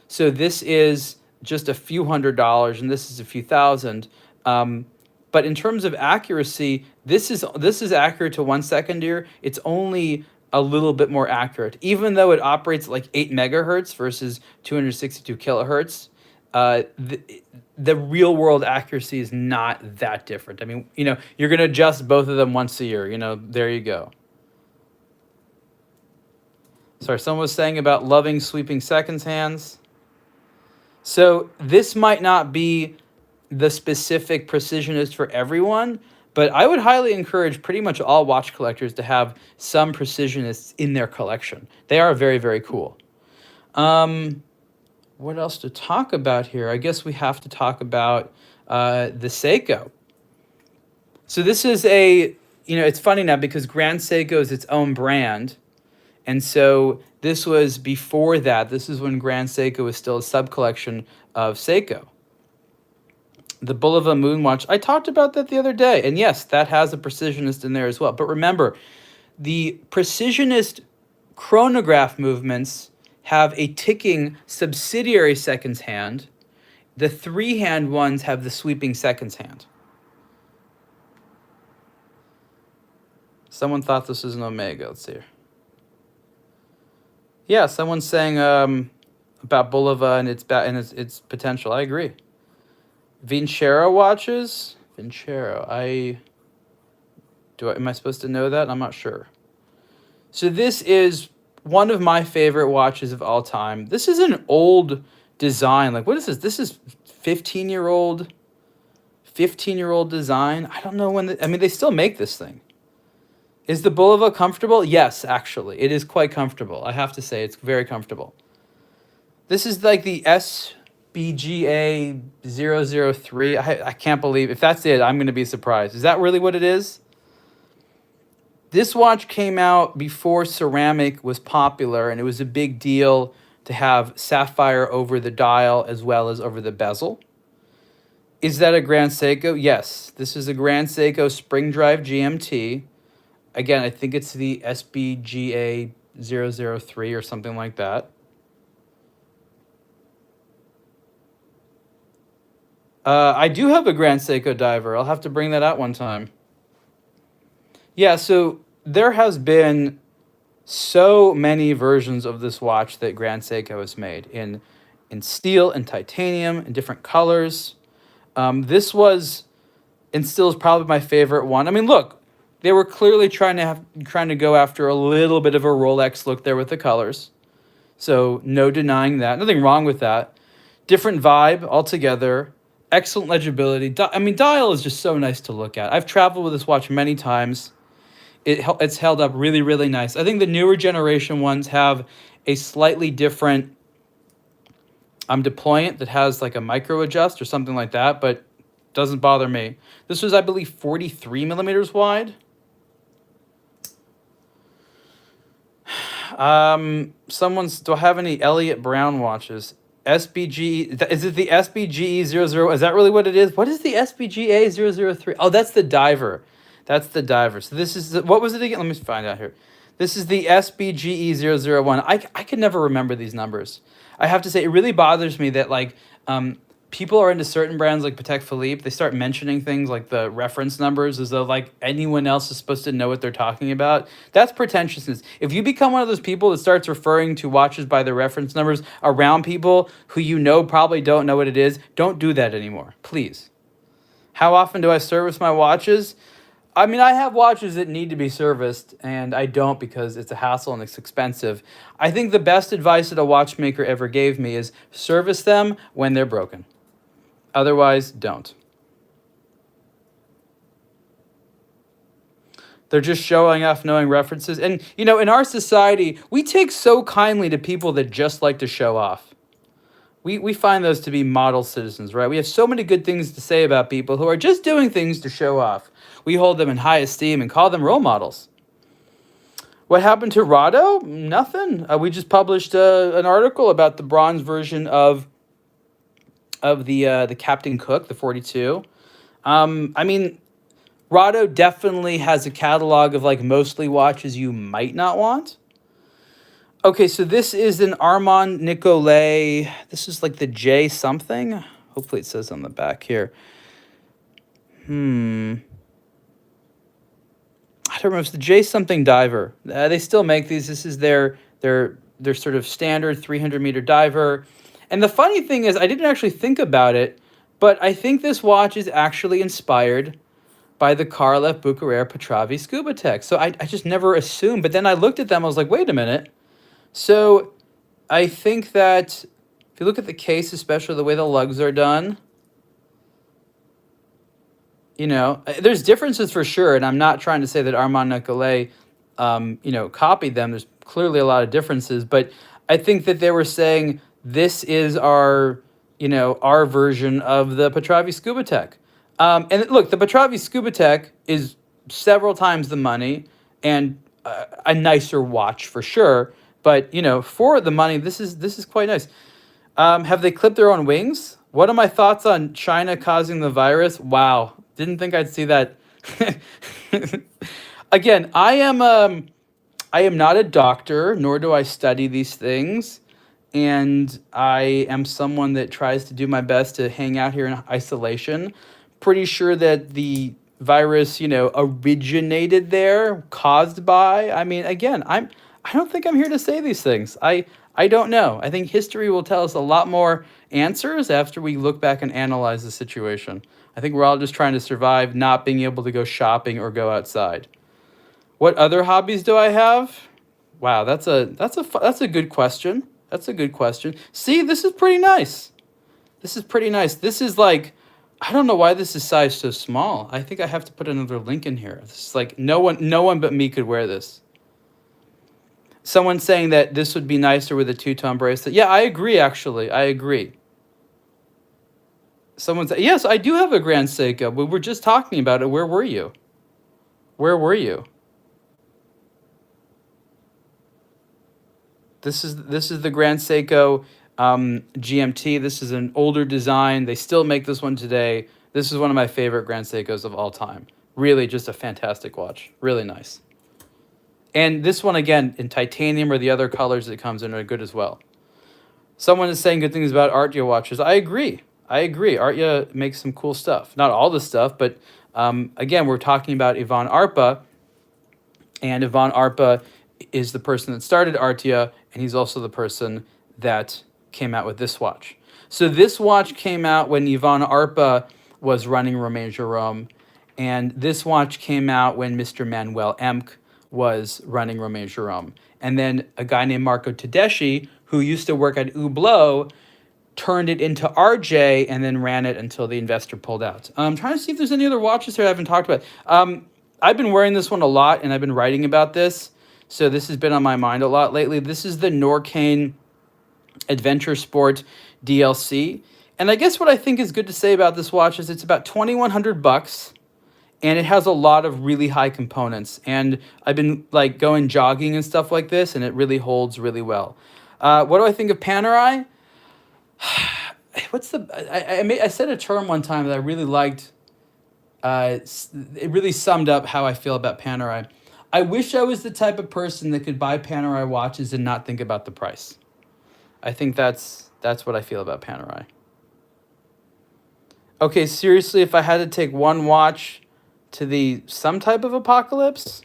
So this is just a few $100s, and this is a few thousand. But in terms of accuracy, this is accurate to 1 second here. It's only a little bit more accurate, even though it operates at like 8 megahertz versus 262 kilohertz. The real world accuracy is not that different. I mean, you know, you're going to adjust both of them once a year. You know, there you go. Sorry, someone was saying about loving sweeping seconds hands. So this might not be the specific Precisionist for everyone, but I would highly encourage pretty much all watch collectors to have some Precisionists in their collection. They are very, very cool. What else to talk about here? I guess we have to talk about the Seiko. So this is a, you know, it's funny now because Grand Seiko is its own brand. And so this was before that. This is when Grand Seiko was still a sub-collection of Seiko. The Bulova Moonwatch, I talked about that the other day. And yes, that has a Precisionist in there as well. But remember, the Precisionist chronograph movements have a ticking subsidiary seconds hand. The 3-hand ones have the sweeping seconds hand. Someone thought this was an Omega. Let's see here. Yeah, someone's saying about Bulova and its potential. I agree. Vincero watches. Vincero. Am I supposed to know that? I'm not sure. So this is one of my favorite watches of all time. This is an old design. Like, what is this? This is 15-year-old design. I don't know when. I mean, they still make this thing. Is the Bulova comfortable? Yes, actually. It is quite comfortable. I have to say, it's very comfortable. This is like the SBGA 003. I can't believe, if that's it, I'm going to be surprised. Is that really what it is? This watch came out before ceramic was popular, and it was a big deal to have sapphire over the dial as well as over the bezel. Is that a Grand Seiko? Yes. This is a Grand Seiko Spring Drive GMT. Again, I think it's the SBGA 003 or something like that. I do have a Grand Seiko diver. I'll have to bring that out one time. Yeah, so there has been so many versions of this watch that Grand Seiko has made in steel and titanium in different colors. This was and still is probably my favorite one. I mean, look, they were clearly trying to go after a little bit of a Rolex look there with the colors. So no denying that. Nothing wrong with that. Different vibe altogether. Excellent legibility. I mean, dial is just so nice to look at. I've traveled with this watch many times. It's held up really, really nice. I think the newer generation ones have a slightly different deployant that has like a micro adjust or something like that, but doesn't bother me. This was, I believe, 43 millimeters wide. Do I have any Elliott Brown watches? SBG, is it the SBGE 00? Is that really what it is? What is the SBGA 003? Oh, that's the diver. That's the diver. So this is, what was it again? Let me find out here. This is the SBGE 001. I can never remember these numbers. I have to say, it really bothers me that like people are into certain brands like Patek Philippe. They start mentioning things like the reference numbers as though like anyone else is supposed to know what they're talking about. That's pretentiousness. If you become one of those people that starts referring to watches by their reference numbers around people who you know probably don't know what it is, don't do that anymore, please. How often do I service my watches? I mean, I have watches that need to be serviced, and I don't because it's a hassle and it's expensive. I think the best advice that a watchmaker ever gave me is service them when they're broken. Otherwise, don't. They're just showing off knowing references. And, you know, in our society, we take so kindly to people that just like to show off. We find those to be model citizens, right? We have so many good things to say about people who are just doing things to show off. We hold them in high esteem and call them role models. What happened to Rado? Nothing. We just published an article about the bronze version of the Captain Cook, the 42. I mean, Rado definitely has a catalog of like mostly watches you might not want. Okay, so this is an Armand Nicolet. This is like the J something. Hopefully it says on the back here. I don't remember. It's the J something diver. They still make these. This is their sort of standard 300-meter diver. And the funny thing is, I didn't actually think about it, but I think this watch is actually inspired by the Carl F. Bucherer Petravi Scuba Tech. So I just never assumed. But then I looked at them. I was like, wait a minute. So I think that if you look at the case, especially the way the lugs are done, you know, there's differences for sure. And I'm not trying to say that Armand Nicolet, copied them. There's clearly a lot of differences. But I think that they were saying this is our version of the Petravi Scuba Tech. And look, the Petravi Scuba Tech is several times the money and a nicer watch for sure. But, for the money, this is quite nice. Have they clipped their own wings? What are my thoughts on China causing the virus? Wow. Didn't think I'd see that. Again, I am not a doctor, nor do I study these things. And I am someone that tries to do my best to hang out here in isolation. Pretty sure that the virus, originated there, caused by. I mean, again, I don't think I'm here to say these things. I don't know. I think history will tell us a lot more answers after we look back and analyze the situation. I think we're all just trying to survive not being able to go shopping or go outside. What other hobbies do I have? Wow, that's a good question. That's a good question. See, this is pretty nice. This is pretty nice. This is like, I don't know why this is sized so small. I think I have to put another link in here. This is like no one but me could wear this. Someone saying that this would be nicer with a two-tone bracelet. Yeah, I agree, actually. I agree. Someone said, yes, I do have a Grand Seiko. We were just talking about it. Where were you? Where were you? This is the Grand Seiko GMT. This is an older design. They still make this one today. This is one of my favorite Grand Seikos of all time. Really, just a fantastic watch. Really nice. And this one, again, in titanium or the other colors it comes in are good as well. Someone is saying good things about Artia watches. I agree. Artia makes some cool stuff. Not all the stuff, but again, we're talking about Ivan Arpa. And Ivan Arpa is the person that started Artia, and he's also the person that came out with this watch. So this watch came out when Ivan Arpa was running Romain Jerome, and this watch came out when Mr. Manuel Emck was running Romain Jerome. And then a guy named Marco Tedeschi, who used to work at Hublot, turned it into RJ and then ran it until the investor pulled out. I'm trying to see if there's any other watches here I haven't talked about. I've been wearing this one a lot, and I've been writing about this, so this has been on my mind a lot lately. This is the Norqain Adventure Sport DLC, and I guess what I think is good to say about this watch is it's about $2,100, and it has a lot of really high components. And I've been like going jogging and stuff like this, and it really holds really well. What do I think of Panerai? I said a term one time that I really liked. It really summed up how I feel about Panerai. I wish I was the type of person that could buy Panerai watches and not think about the price. I think that's what I feel about Panerai. Okay, seriously, if I had to take one watch to some type of apocalypse,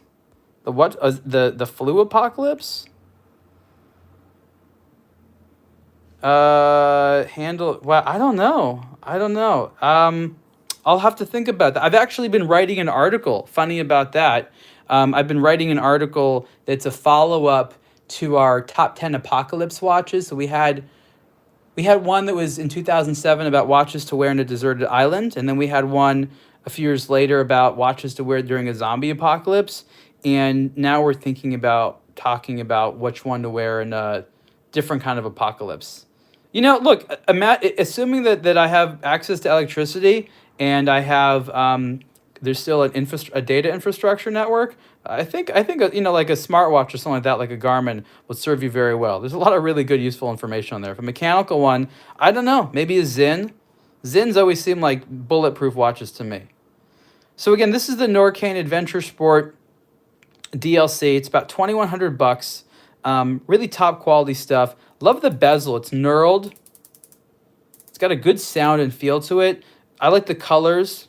the flu apocalypse. Well, I don't know. I'll have to think about that. I've actually been writing an article. Funny about that. I've been writing an article that's a follow-up to our top 10 apocalypse watches. So we had one that was in 2007 about watches to wear in a deserted island, and then we had one a few years later about watches to wear during a zombie apocalypse. And now we're talking about which one to wear in a different kind of apocalypse. Look, assuming that I have access to electricity and I have there's still a data infrastructure network. I think like a smartwatch or something like that, like a Garmin, would serve you very well. There's a lot of really good, useful information on there. If a mechanical one, I don't know, maybe a Zinn. Zinns always seem like bulletproof watches to me. So again, this is the Norqain Adventure Sport DLC. It's about $2,100. Really top quality stuff. Love the bezel. It's knurled. It's got a good sound and feel to it. I like the colors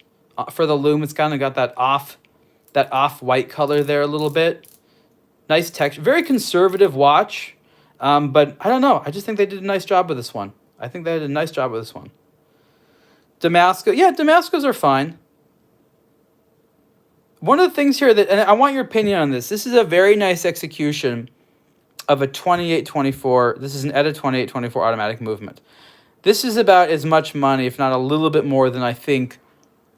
for the lume. It's kind of got that off-white color there a little bit. Nice texture. Very conservative watch. But I don't know. I just think they did a nice job with this one. Damasco. Yeah, Damascos are fine. One of the things here and I want your opinion on this. This is a very nice execution of a 2824. This is an ETA 2824 automatic movement. This is about as much money, if not a little bit more, than I think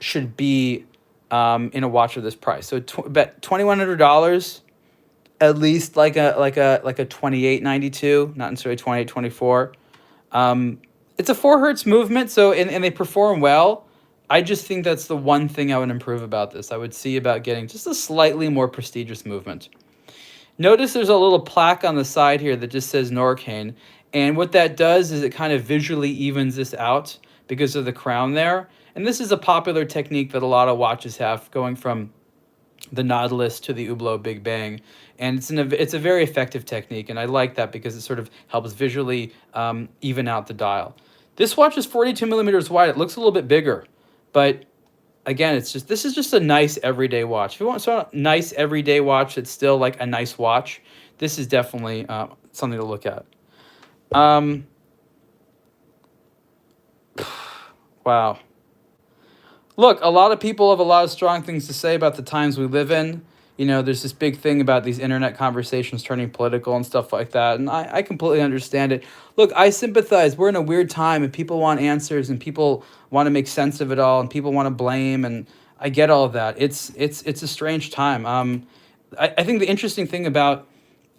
should be in a watch of this price. So about $2,100, at least like a 2892, not necessarily 2824. It's a 4 hertz movement, so and they perform well. I just think that's the one thing I would improve about this. I would see about getting just a slightly more prestigious movement. Notice there's a little plaque on the side here that just says Norqain, and what that does is it kind of visually evens this out because of the crown there. And this is a popular technique that a lot of watches have, going from the Nautilus to the Hublot Big Bang. And it's a very effective technique, and I like that because it sort of helps visually even out the dial. This watch is 42 millimeters wide. It looks a little bit bigger, but again, this is just a nice everyday watch. If you want a nice everyday watch that's still like a nice watch, this is definitely something to look at. Wow. Look, a lot of people have a lot of strong things to say about the times we live in. There's this big thing about these internet conversations turning political and stuff like that, and I completely understand it. Look, I sympathize. We're in a weird time, and people want answers, and people want to make sense of it all, and people want to blame, and I get all of that. It's a strange time. I think the interesting thing about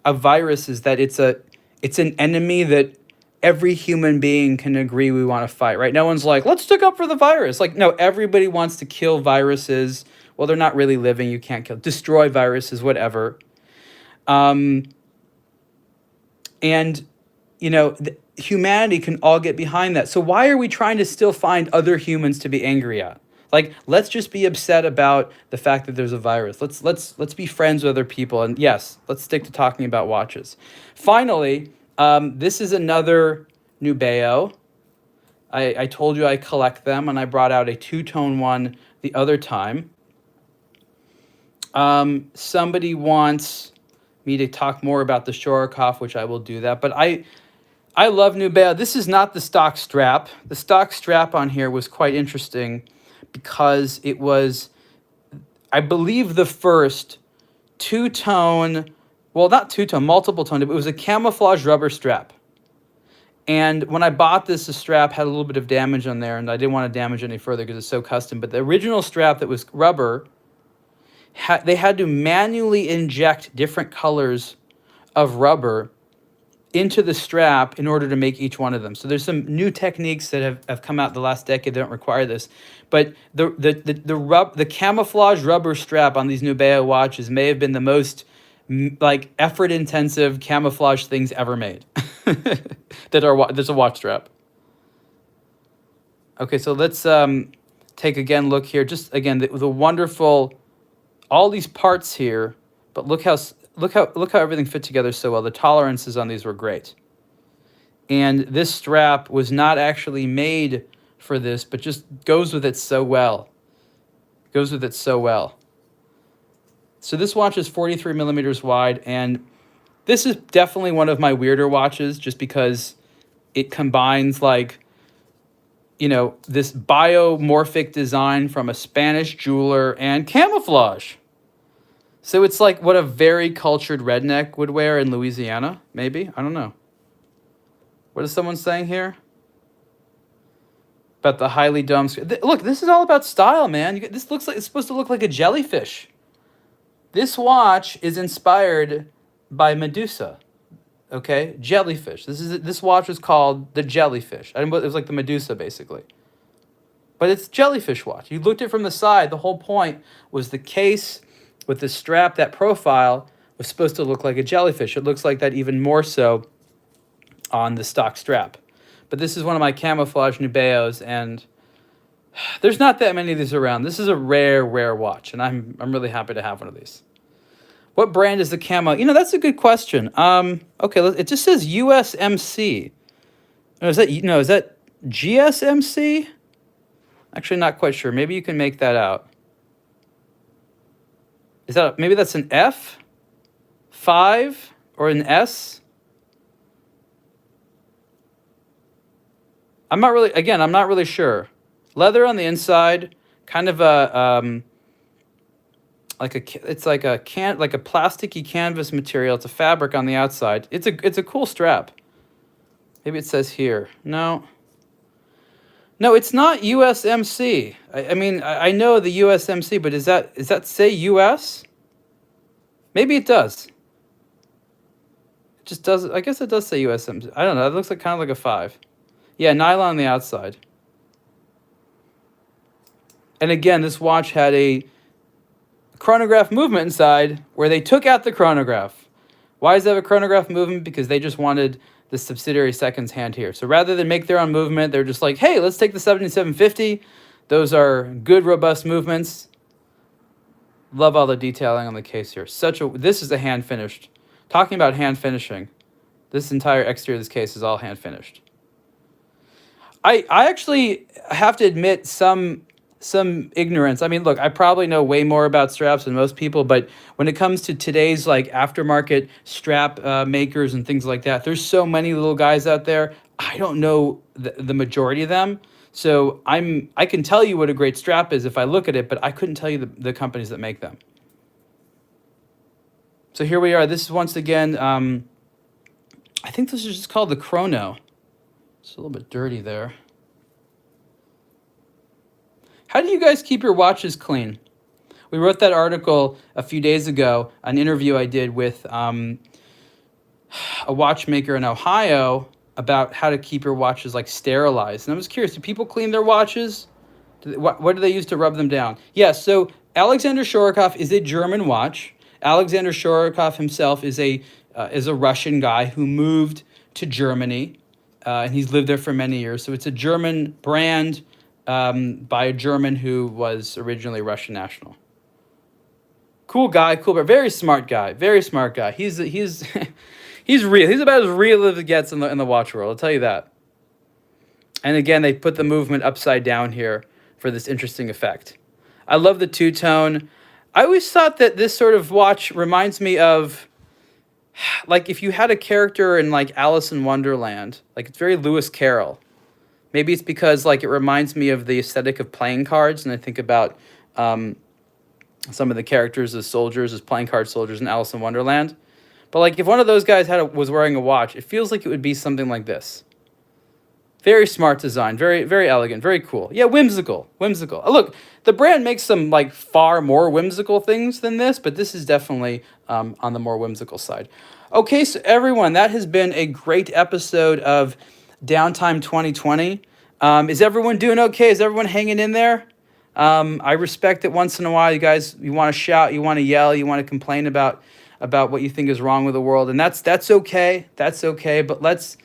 a virus is that it's an enemy that every human being can agree we want to fight, right? No one's like, let's stick up for the virus. Like, no, everybody wants to kill viruses. Well, they're not really living. You can't destroy viruses, whatever. And And, humanity can all get behind that. So why are we trying to still find other humans to be angry at? Like, let's just be upset about the fact that there's a virus. Let's be friends with other people. And yes, let's stick to talking about watches. Finally, this is another Nubeo. I told you I collect them, and I brought out a two-tone one the other time. Somebody wants me to talk more about the Shorokov, which I will do that. But I love Nubeo. This is not the stock strap. The stock strap on here was quite interesting because it was, I believe, the first two-tone, well, not two-tone, multiple-tone. It was a camouflage rubber strap. And when I bought this, the strap had a little bit of damage on there, and I didn't want to damage any further because it's so custom. But the original strap that was rubber, they had to manually inject different colors of rubber into the strap in order to make each one of them. So there's some new techniques that have come out the last decade that don't require this. But the camouflage rubber strap on these Nubeo watches may have been the most effort-intensive camouflage things ever made. There's a watch strap. Okay, so let's take again look here. Just again the wonderful, all these parts here, but look how everything fit together so well. The tolerances on these were great. And this strap was not actually made for this, but just goes with it so well. Goes with it so well. So this watch is 43 millimeters wide, and this is definitely one of my weirder watches just because it combines this biomorphic design from a Spanish jeweler and camouflage. So it's like what a very cultured redneck would wear in Louisiana, maybe? I don't know. What is someone saying here? About the highly domed... Look, this is all about style, man. This looks like it's supposed to look like a jellyfish. This watch is inspired by Medusa, okay? Jellyfish. This watch was called the Jellyfish. It was like the Medusa, basically. But it's jellyfish watch. You looked at it from the side. The whole point was the case with the strap, that profile, was supposed to look like a jellyfish. It looks like that even more so on the stock strap. But this is one of my camouflage Nubeos, and there's not that many of these around. This is a rare watch, and I'm really happy to have one of these. What brand is the camo? That's a good question. Okay, it just says USMC. Is that GSMC? Actually, not quite sure. Maybe you can make that out. Maybe that's an F, 5, or an S? I'm not really sure. Leather on the inside, kind of like a plasticky canvas material. It's a fabric on the outside. It's a cool strap. Maybe it says here. No, it's not USMC. I know the USMC, but does that say US? Maybe it does. It just does. I guess it does say USMC. I don't know. It looks like kind of like a 5. Yeah, nylon on the outside. And again, this watch had a chronograph movement inside where they took out the chronograph. Why does it have a chronograph movement? Because they just wanted the subsidiary seconds hand here. So rather than make their own movement, they're just like, hey, let's take the 7750. Those are good, robust movements. Love all the detailing on the case here. This is a hand finished. Talking about hand finishing, this entire exterior of this case is all hand finished. I actually have to admit some ignorance. Look, I probably know way more about straps than most people, but when it comes to today's aftermarket strap makers and things like that, there's so many little guys out there. I don't know the majority of them. So I can tell you what a great strap is if I look at it, but I couldn't tell you the companies that make them. So here we are. This is once again, I think this is just called the Chrono. It's a little bit dirty there. How do you guys keep your watches clean? We wrote that article a few days ago, an interview I did with a watchmaker in Ohio about how to keep your watches sterilized. And I was curious, do people clean their watches? What do they use to rub them down? Yes, so Alexander Shorokov is a German watch. Alexander Shorokov himself is a is a Russian guy who moved to Germany, and he's lived there for many years. So it's a German brand by a German who was originally Russian national. Cool guy, cool, but very smart guy. Very smart guy. He's he's real. He's about as real as it gets in the watch world. I'll tell you that. And again, they put the movement upside down here for this interesting effect. I love the two-tone. I always thought that this sort of watch reminds me of, like, if you had a character in, like, Alice in Wonderland. Like, it's very Lewis Carroll. Maybe it's because, like, it reminds me of the aesthetic of playing cards, and I think about some of the characters as soldiers, as playing card soldiers in Alice in Wonderland. But, like, if one of those guys was wearing a watch, it feels like it would be something like this. Very smart design, very, very elegant, very cool. Yeah, whimsical, whimsical. Look, the brand makes some, like, far more whimsical things than this, but this is definitely on the more whimsical side. Okay, so everyone, that has been a great episode of Downtime 2020. Is everyone doing okay? Is everyone hanging in there? I respect that once in a while, you want to shout, you want to yell, you want to complain about what you think is wrong with the world, and that's okay. That's okay, but let's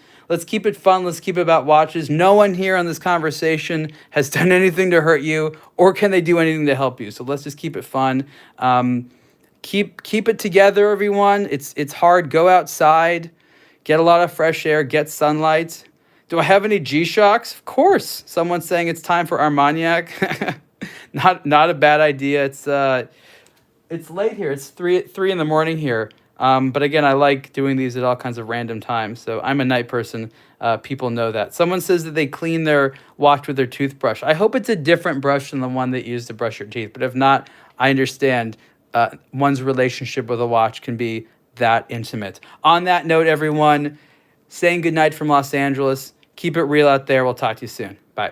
keep it fun. Let's keep it about watches. No one here on this conversation has done anything to hurt you, or can they do anything to help you. So let's just keep it fun. Keep it together, everyone. It's hard. Go outside, get a lot of fresh air, get sunlight. Do I have any G-Shocks? Of course. Someone's saying it's time for Armagnac. Not a bad idea. It's late here. It's 3 in the morning here. But again, I like doing these at all kinds of random times. So I'm a night person. People know that. Someone says that they clean their watch with their toothbrush. I hope it's a different brush than the one that you use to brush your teeth. But if not, I understand one's relationship with a watch can be that intimate. On that note, everyone, saying goodnight from Los Angeles. Keep it real out there. We'll talk to you soon. Bye.